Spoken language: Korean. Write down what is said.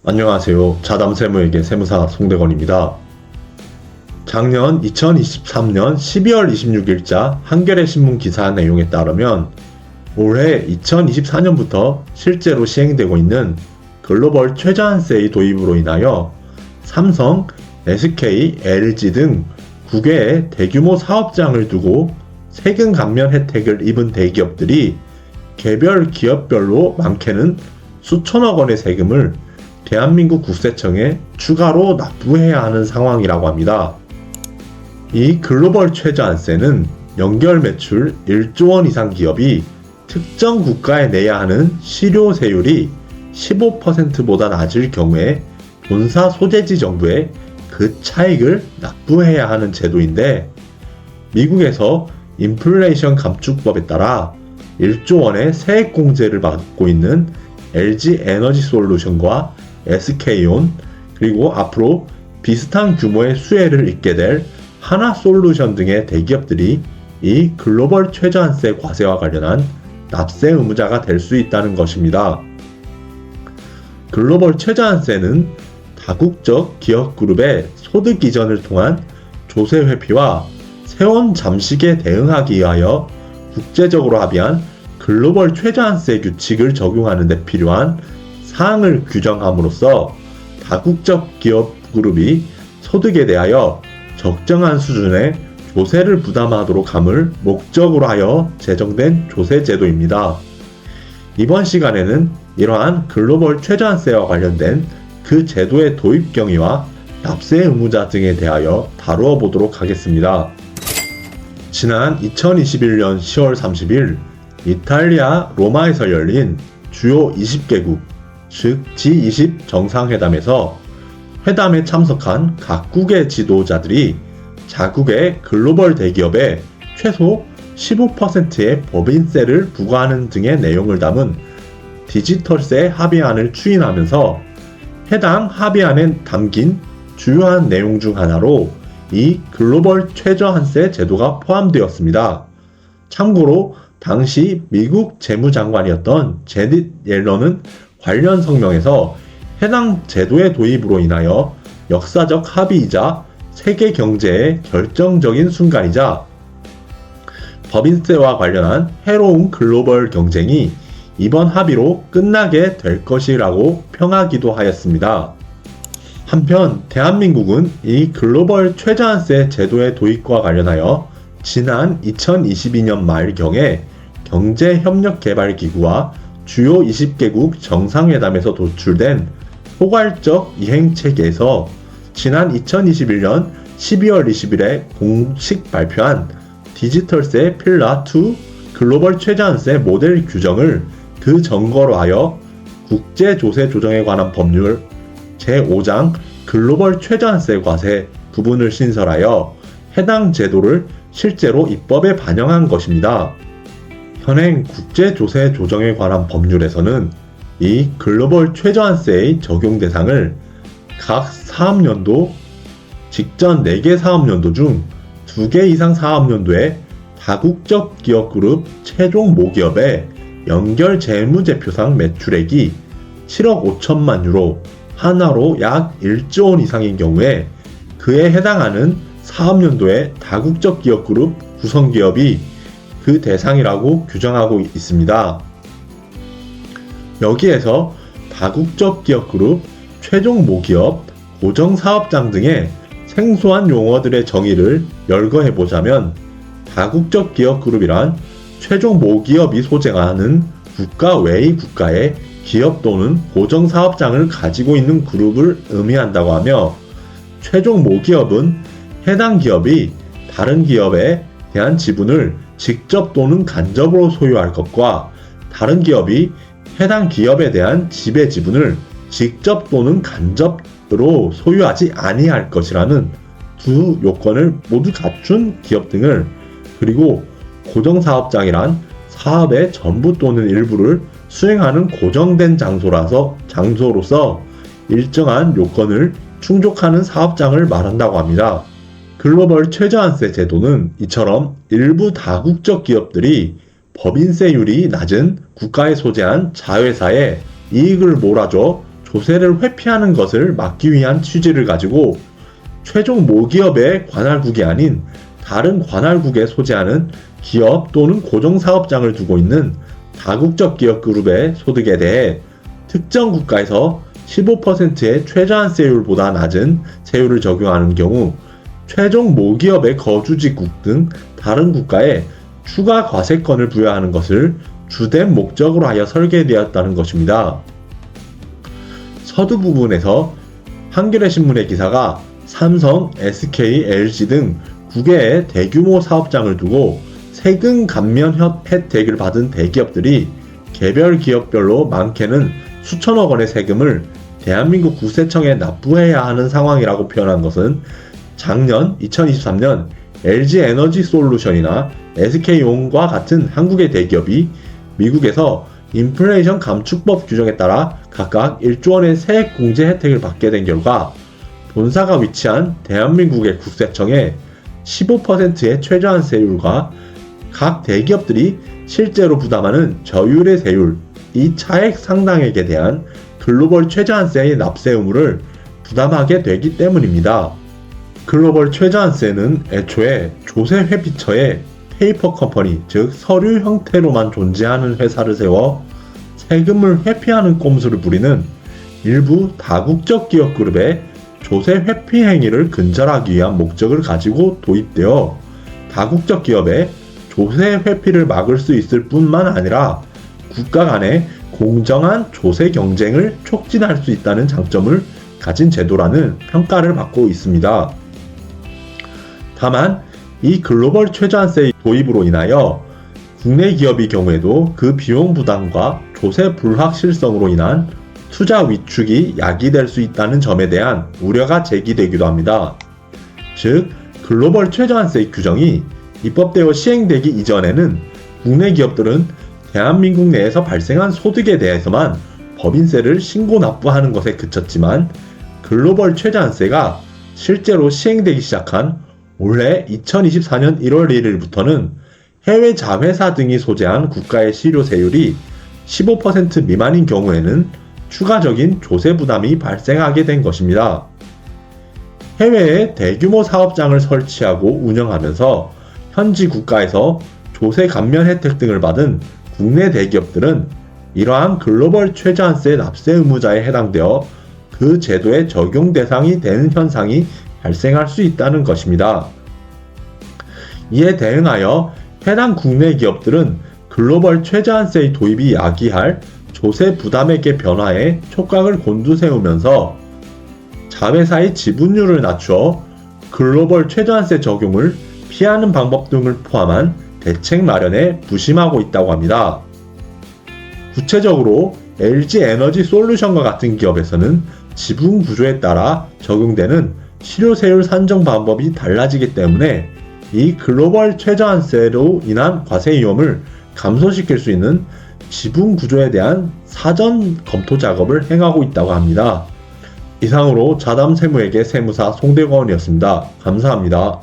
안녕하세요. 자담세무에게 세무사 송대건입니다. 작년 2023년 12월 26일자 한겨레 신문 기사 내용에 따르면 올해 2024년부터 실제로 시행되고 있는 글로벌 최저한세의 도입으로 인하여 삼성, SK, LG 등 9개의 대규모 사업장을 두고 세금 감면 혜택을 입은 대기업들이 개별 기업별로 많게는 수천억 원의 세금을 대한민국 국세청에 추가로 납부해야 하는 상황이라고 합니다. 이 글로벌 최저한세는 연결 매출 1조 원 이상 기업이 특정 국가에 내야 하는 실효세율이 15%보다 낮을 경우에 본사 소재지 정부에 그 차익을 납부해야 하는 제도인데, 미국에서 인플레이션 감축법에 따라 1조 원의 세액 공제를 받고 있는 LG 에너지 솔루션과 SK온, 그리고 앞으로 비슷한 규모의 수혜를 입게 될 하나솔루션 등의 대기업들이 이 글로벌 최저한세 과세와 관련한 납세 의무자가 될 수 있다는 것입니다. 글로벌 최저한세는 다국적 기업 그룹의 소득 이전을 통한 조세 회피와 세원 잠식에 대응하기 위하여 국제적으로 합의한 글로벌 최저한세 규칙을 적용하는 데 필요한 사항을 규정함으로써 다국적 기업 그룹이 소득에 대하여 적정한 수준의 조세를 부담하도록 함을 목적으로 하여 제정된 조세 제도입니다. 이번 시간에는 이러한 글로벌 최저한세와 관련된 그 제도의 도입 경위와 납세 의무자 등에 대하여 다루어 보도록 하겠습니다. 지난 2021년 10월 30일 이탈리아 로마에서 열린 주요 20개국, 즉 G20 정상회담에서 회담에 참석한 각국의 지도자들이 자국의 글로벌 대기업에 최소 15%의 법인세를 부과하는 등의 내용을 담은 디지털세 합의안을 추인하면서 해당 합의안에 담긴 주요한 내용 중 하나로 이 글로벌 최저한세 제도가 포함되었습니다. 참고로 당시 미국 재무장관이었던 제닛 옐런은 관련 성명에서 해당 제도의 도입으로 인하여 역사적 합의이자 세계 경제의 결정적인 순간이자 법인세와 관련한 해로운 글로벌 경쟁이 이번 합의로 끝나게 될 것이라고 평하기도 하였습니다. 한편 대한민국은 이 글로벌 최저한세 제도의 도입과 관련하여 지난 2022년 말경에 경제협력개발기구와 주요 20개국 정상회담에서 도출된 포괄적 이행체계에서 지난 2021년 12월 20일에 공식 발표한 디지털세 필라 2 글로벌 최저한세 모델 규정을 그 전거로 하여 국제조세 조정에 관한 법률 제5장 글로벌 최저한세 과세 부분을 신설하여 해당 제도를 실제로 입법에 반영한 것입니다. 현행 국제조세 조정에 관한 법률에서는 이 글로벌 최저한세의 적용 대상을 각 사업연도, 직전 4개 사업연도 중 2개 이상 사업연도의 다국적 기업그룹 최종 모기업의 연결 재무제표상 매출액이 7억 5천만 유로, 하나로 약 1조 원 이상인 경우에 그에 해당하는 사업연도의 다국적 기업그룹 구성기업이 그 대상이라고 규정하고 있습니다. 여기에서 다국적 기업그룹, 최종 모기업, 고정사업장 등의 생소한 용어들의 정의를 열거해보자면, 다국적 기업그룹이란 최종 모기업이 소재하는 국가 외의 국가의 기업 또는 고정사업장을 가지고 있는 그룹을 의미한다고 하며, 최종 모기업은 해당 기업이 다른 기업에 대한 지분을 직접 또는 간접으로 소유할 것과 다른 기업이 해당 기업에 대한 지배 지분을 직접 또는 간접으로 소유하지 아니할 것이라는 두 요건을 모두 갖춘 기업 등을, 그리고 고정사업장이란 사업의 전부 또는 일부를 수행하는 고정된 장소로서 일정한 요건을 충족하는 사업장을 말한다고 합니다. 글로벌 최저한세 제도는 이처럼 일부 다국적 기업들이 법인세율이 낮은 국가에 소재한 자회사에 이익을 몰아줘 조세를 회피하는 것을 막기 위한 취지를 가지고 최종 모기업의 관할국이 아닌 다른 관할국에 소재하는 기업 또는 고정사업장을 두고 있는 다국적 기업그룹의 소득에 대해 특정 국가에서 15%의 최저한세율보다 낮은 세율을 적용하는 경우 최종 모기업의 거주지국 등 다른 국가에 추가 과세권을 부여하는 것을 주된 목적으로 하여 설계되었다는 것입니다. 서두 부분에서 한겨레 신문의 기사가 삼성, SK, LG 등 9개의 대규모 사업장을 두고 세금 감면 혜택을 받은 대기업들이 개별 기업별로 많게는 수천억 원의 세금을 대한민국 국세청에 납부해야 하는 상황이라고 표현한 것은 작년 2023년 LG에너지솔루션이나 SK온과 같은 한국의 대기업이 미국에서 인플레이션 감축법 규정에 따라 각각 1조 원의 세액 공제 혜택을 받게 된 결과 본사가 위치한 대한민국의 국세청에 15%의 최저한세율과 각 대기업들이 실제로 부담하는 저율의 세율, 이 차액 상당액에 대한 글로벌 최저한세의 납세 의무를 부담하게 되기 때문입니다. 글로벌 최저한세는 애초에 조세 회피처에 페이퍼 컴퍼니, 즉 서류 형태로만 존재하는 회사를 세워 세금을 회피하는 꼼수를 부리는 일부 다국적 기업 그룹의 조세 회피 행위를 근절하기 위한 목적을 가지고 도입되어 다국적 기업의 조세 회피를 막을 수 있을 뿐만 아니라 국가 간의 공정한 조세 경쟁을 촉진할 수 있다는 장점을 가진 제도라는 평가를 받고 있습니다. 다만 이 글로벌 최저한세 도입으로 인하여 국내 기업의 경우에도 그 비용 부담과 조세 불확실성으로 인한 투자 위축이 야기될 수 있다는 점에 대한 우려가 제기되기도 합니다. 즉, 글로벌 최저한세 규정이 입법되어 시행되기 이전에는 국내 기업들은 대한민국 내에서 발생한 소득에 대해서만 법인세를 신고 납부하는 것에 그쳤지만 글로벌 최저한세가 실제로 시행되기 시작한 올해 2024년 1월 1일부터는 해외 자회사 등이 소재한 국가의 실효세율이 15% 미만인 경우에는 추가적인 조세 부담이 발생하게 된 것입니다. 해외에 대규모 사업장을 설치하고 운영하면서 현지 국가에서 조세 감면 혜택 등을 받은 국내 대기업들은 이러한 글로벌 최저한세 납세 의무자에 해당되어 그 제도의 적용 대상이 되는 현상이 발생할 수 있다는 것입니다. 이에 대응하여 해당 국내 기업들은 글로벌 최저한세의 도입이 야기할 조세 부담액의 변화에 촉각을 곤두세우면서 자회사의 지분율을 낮추어 글로벌 최저한세 적용을 피하는 방법 등을 포함한 대책 마련에 부심하고 있다고 합니다. 구체적으로 LG에너지솔루션과 같은 기업에서는 지분 구조에 따라 적용되는 실효세율 산정 방법이 달라지기 때문에 이 글로벌 최저한세로 인한 과세 위험을 감소시킬 수 있는 지분 구조에 대한 사전 검토 작업을 행하고 있다고 합니다. 이상으로 자담 세무에게 세무사 송대건이었습니다. 감사합니다.